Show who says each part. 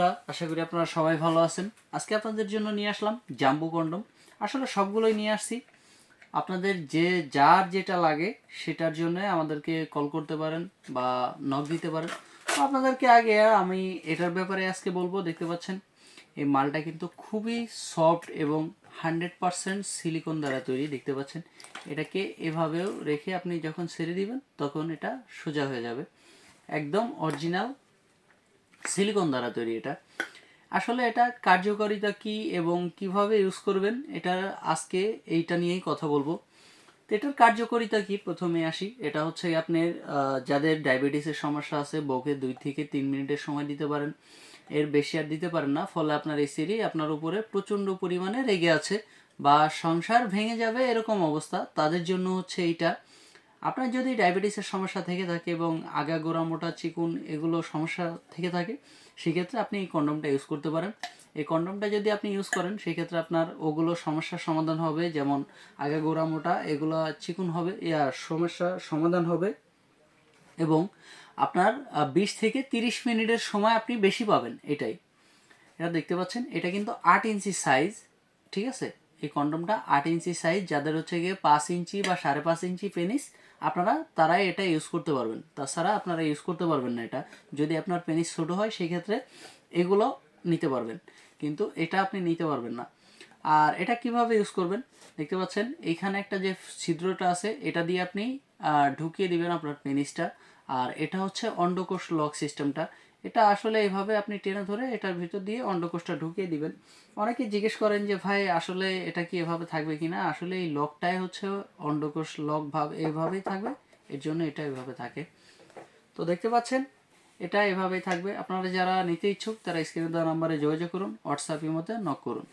Speaker 1: বন্ধুরা, আশা করি আপনারা সবাই ভালো আছেন। আজকে আপনাদের জন্য নিয়ে আসলাম জাম্বো কন্ডম। আসলে সবগুলোই নিয়ে আসছি। আপনাদের যার যেটা লাগে সেটার জন্য আমাদেরকে কল করতে পারেন বা নক দিতে পারেন। তো আপনাদেরকে আগে আমি এটার ব্যাপারে আজকে বলবো। দেখতে পাচ্ছেন এই মালটা কিন্তু খুবই সফট এবং 100% সিলিকন দ্বারা তৈরি। দেখতে পাচ্ছেন এটাকে এভাবেও রেখে আপনি যখন ছেড়ে দিবেন তখন এটা সোজা হয়ে যাবে। একদম অরিজিনাল সিলিকন দ্বারা তৈরি এটা। আসলে এটা কার্যকারিতা কি এবং কিভাবে ইউজ করবেন এটা আজকে এইটা নিয়েই কথা বলবো। তো এটার কার্যকারিতা কি প্রথমে আসি। এটা হচ্ছে আপনার যাদের ডায়াবেটিসের সমস্যা আছে বউকে 2 থেকে 3 মিনিটের সময় দিতে পারেন, এর বেশি আর দিতে পারেন না। ফলে আপনার এই স্ত্রী আপনার উপরে প্রচণ্ড পরিমাণে রেগে আছে বা সংসার ভেঙে যাবে এরকম অবস্থা, তাদের জন্য হচ্ছে এইটা। আপনার যদি ডায়াবেটিসের সমস্যা থেকে থাকে এবং আগাগোড়া মোটা চিকুন এগুলো সমস্যা থেকে থাকে, সেক্ষেত্রে আপনি এই কন্ডমটা ইউজ করতে পারেন। এই কন্ডমটা যদি আপনি ইউজ করেন সেক্ষেত্রে আপনার ওগুলো সমস্যার সমাধান হবে, যেমন আগাগোড়া মোটা এগুলো চিকুন হবে, সমস্যা সমাধান হবে। এবং আপনার 20 থেকে 30 মিনিটের সময় আপনি বেশি পাবেন এটাই। এটা দেখতে পাচ্ছেন এটা কিন্তু 8 ইঞ্চি সাইজ, ঠিক আছে। এই কন্ডমটা 8 ইঞ্চি সাইজ, যাদের হচ্ছে গিয়ে 5 ইঞ্চি বা 5.5 ইঞ্চি পেনিস আপনারা তারাই এটা ইউজ করতে পারবেন, তাছাড়া আপনারা ইউজ করতে পারবেন না এটা। যদি আপনার পেনিস ছোটো হয় সেই ক্ষেত্রে এগুলো নিতে পারবেন, কিন্তু এটা আপনি নিতে পারবেন না। আর এটা কিভাবে ইউজ করবেন দেখতে পাচ্ছেন এইখানে একটা যে ছিদ্রটা আছে এটা দিয়ে আপনি ঢুকিয়ে দিবেন আপনার পেনিসটা। আর এটা হচ্ছে অন্ডকোষ লক সিস্টেমটা। এটা আসলে এইভাবে আপনি টেনে ধরে এটার ভিতর দিয়ে অন্ডকোষটা ঢুকিয়ে দিবেন। অনেকে জিজ্ঞেস করেন যে ভাই আসলে এটা কি এভাবে থাকবে কিনা। আসলে এই লকটাই হচ্ছে অন্ডকোষ লক ভাব, এভাবেই থাকবে, এর জন্য এটা এভাবে থাকে। তো দেখতে পাচ্ছেন এটা এভাবেই থাকবে। আপনারা যারা নিতে ইচ্ছুক তারা স্ক্রিনে দেওয়া নাম্বারে যোগাযোগ করুন, হোয়াটসঅ্যাপ ইমোতে নক করুন।